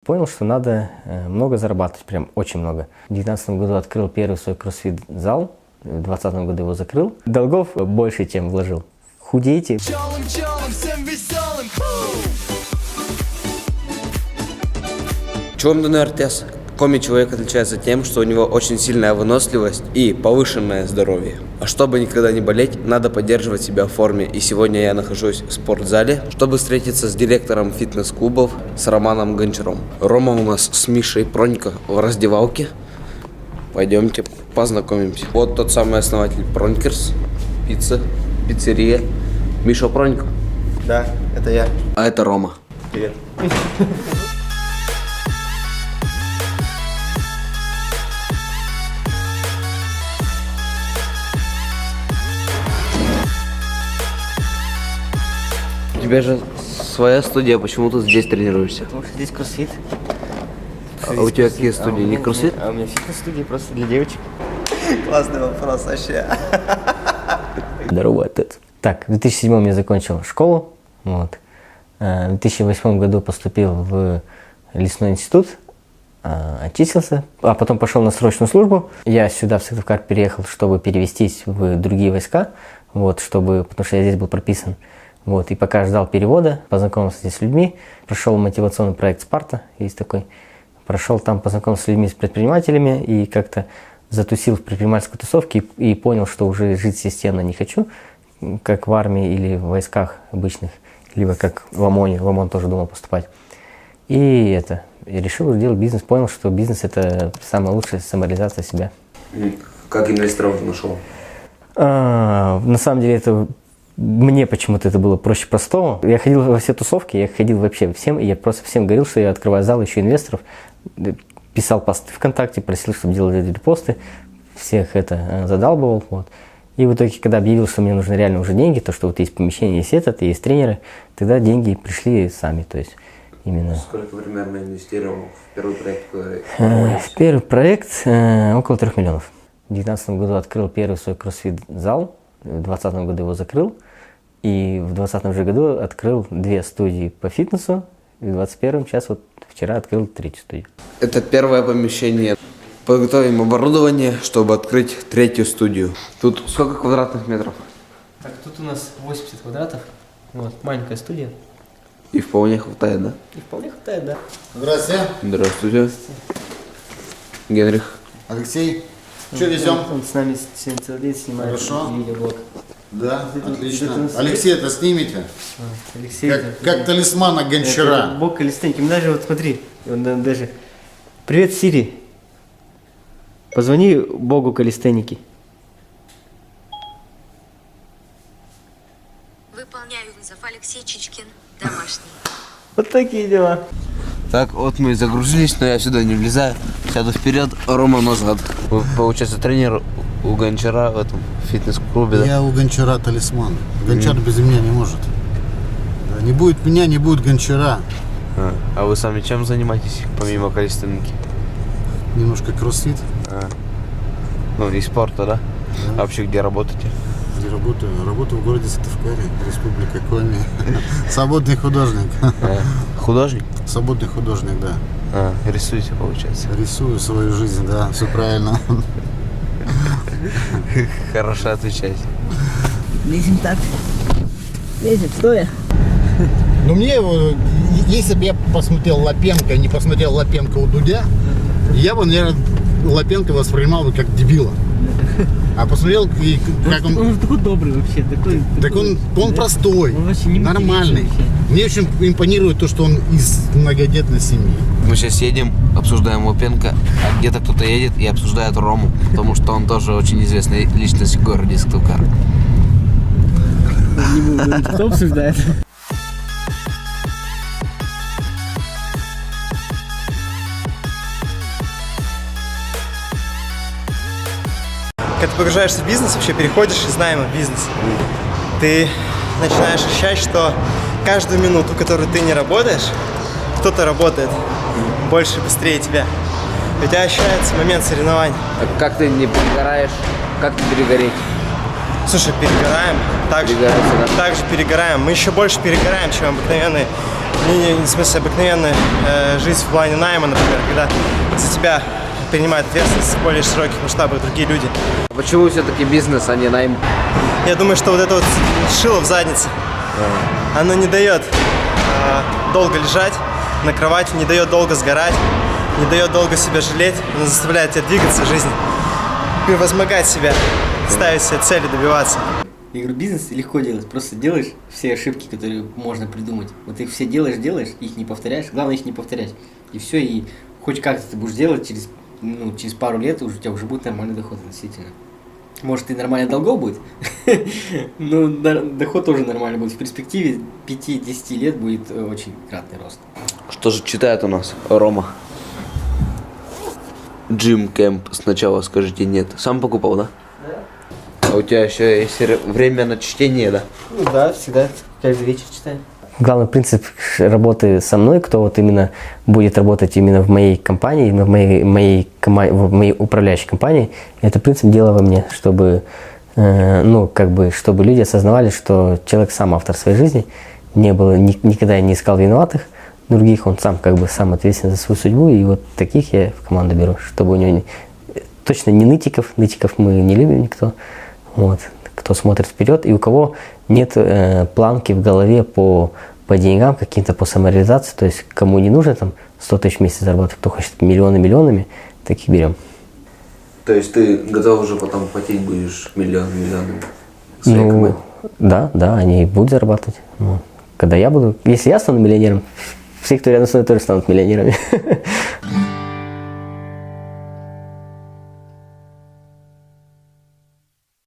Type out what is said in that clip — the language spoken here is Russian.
Понял, что надо много зарабатывать, прям очень много. В 2019 году открыл первый свой кроссфит-зал, в 2020 году его закрыл. Долгов больше, чем вложил. Худейте. Чем артез? Коми-человек отличается тем, что у него очень сильная выносливость и повышенное здоровье. А чтобы никогда не болеть, надо поддерживать себя в форме. И сегодня я нахожусь в спортзале, чтобы встретиться с директором фитнес-клубов, с Романом Гончаром. Рома у нас с Мишей Пронько в раздевалке. Пойдемте познакомимся. Вот тот самый основатель Пронькерс, пиццерия. Миша Пронько. Да, это я. А это Рома. Привет. У тебя же своя студия, почему ты здесь тренируешься? Потому что здесь кроссфит. А у тебя какие студии? Не кроссфит? А у меня фитнес-студия просто для девочек. Классный вопрос вообще. Здорово, отец. Так, в 2007 я закончил школу. Вот. В 2008 году поступил в лесной институт, отчислился, а потом пошел на срочную службу. Я сюда, в Сыктывкар, переехал, чтобы перевестись в другие войска, вот, потому что я здесь был прописан. Вот, и пока ждал перевода, познакомился здесь с людьми, прошел мотивационный проект «Спарта», есть такой. Прошел там, познакомился с людьми, с предпринимателями и как-то затусил в предпринимательской тусовке и понял, что уже жить системно не хочу, как в армии или в войсках обычных, либо как в ОМОНе. В ОМОН тоже думал поступать. И решил уже делать бизнес, понял, что бизнес – это самая лучшая самореализация себя. Как инвесторов нашел? На самом деле мне почему-то это было проще простого. Я ходил во все тусовки, я ходил вообще всем, и я просто всем говорил, что я открываю зал, ищу инвесторов, писал посты ВКонтакте, просил, чтобы делали репосты, всех задалбывал. Вот. И в итоге, когда объявил, что мне нужны реально уже деньги, то, что вот есть помещение, есть есть тренеры, тогда деньги пришли сами. То есть именно... Сколько примерно инвестировал в первый проект? В первый проект около 3 миллионов. В 2019 году открыл первый свой кроссфит-зал, в 2020 году его закрыл. И в 2020 же году открыл 2 студии по фитнесу. И в 2021 сейчас, вот вчера открыл 3-ю студию. Это первое помещение. Подготовим оборудование, чтобы открыть 3-ю студию. Тут сколько квадратных метров? Так, тут у нас 80 квадратов. Вот, маленькая студия. И вполне хватает, да? И вполне хватает, да. Здравствуйте. Здравствуйте. Генрих. Алексей. Что везем? Он с нами сегодня целый день снимает. Хорошо. Видеоблог. Да, отлично. это у нас Алексей, это снимите? Алексей. Как талисмана Гончара. Бог калистеники. Даже вот смотри, он даже... Привет, Сири. Позвони Богу калистеники. Выполняю вызов. Алексей Чичкин. Домашний. Вот такие дела. Так, вот мы и загрузились, но я сюда не влезаю. Сяду вперед, Рома назад. Вы, получается, тренер у Гончара в этом фитнес-клубе, да? Я у Гончара талисман. Гончар без меня не может. Да, не будет меня, не будет Гончара. А вы сами чем занимаетесь, помимо калистеники? Немножко кроссфит. Ну, и спорта, да? А вообще где работаете? Где работаю? Работаю в городе Сыктывкаре, республика Коми. Свободный художник. Художник? Свободный художник, да. Рисуете, получается. Рисую свою жизнь, да, все правильно. Хорошо отвечаете. Лезем так. Лезем, стоя. Ну мне, если бы я посмотрел Лапенко, не посмотрел Лапенко у Дудя, я бы, наверное, Лапенко воспринимал бы как дебила. А посмотрел, как он... Он такой добрый вообще, такой... Так он простой, Он вообще не нормальный. вообще. Мне очень импонирует то, что он из многодетной семьи. Мы сейчас едем, обсуждаем Лапенко, а где-то кто-то едет и обсуждает Рому, потому что он тоже очень известная личность в городе Сыктывкар. Кто обсуждает? Когда ты погружаешься в бизнес, вообще переходишь из найма в бизнес, ты начинаешь ощущать, что каждую минуту, которую ты не работаешь, кто-то работает больше и быстрее тебя. У тебя ощущается момент соревнований. А как ты не перегораешь? Как ты перегореть? Слушай, перегораем, так же перегораем. Мы еще больше перегораем, чем обыкновенные в смысле, обыкновенная жизнь в плане найма, например, когда за тебя принимают ответственность в более широких масштабах другие люди. Почему все-таки бизнес, а не найм? Я думаю, что вот это вот шило в заднице, оно не дает долго лежать на кровати, не дает долго сгорать, не дает долго себя жалеть, оно заставляет тебя двигаться в жизни, превозмогать себя, ставить себе цели, добиваться. Я говорю, бизнес легко делать, просто делаешь все ошибки, которые можно придумать. Вот их все делаешь, их не повторяешь, главное их не повторять. И все, и хоть как-то ты будешь делать, через пару лет у тебя уже будет нормальный доход относительно. Может, и нормальный долгов будет, но доход тоже нормальный будет. В перспективе 5-10 лет будет очень кратный рост. Что же читает у нас Рома? Джим Кэмп. Сначала скажите нет. Сам покупал, да? Да. А у тебя еще есть время на чтение, да? Ну да, всегда, каждый вечер читаю. Главный принцип работы со мной, кто вот именно будет работать именно в моей компании, в моей управляющей компании, это принцип дела во мне, чтобы, чтобы люди осознавали, что человек сам автор своей жизни, никогда не искал виноватых других, он сам сам ответственен за свою судьбу, и вот таких я в команду беру, чтобы у него точно не нытиков мы не любим никто, вот, кто смотрит вперед, и у кого нет планки в голове по деньгам, каким-то по самореализации, то есть кому не нужно 100 тысяч в месяц зарабатывать, кто хочет миллионами, таких берем. То есть ты готов уже потом платить будешь миллионами? Да, они будут зарабатывать. Когда я буду, если я стану миллионером, все, кто рядом со мной, тоже станут миллионерами.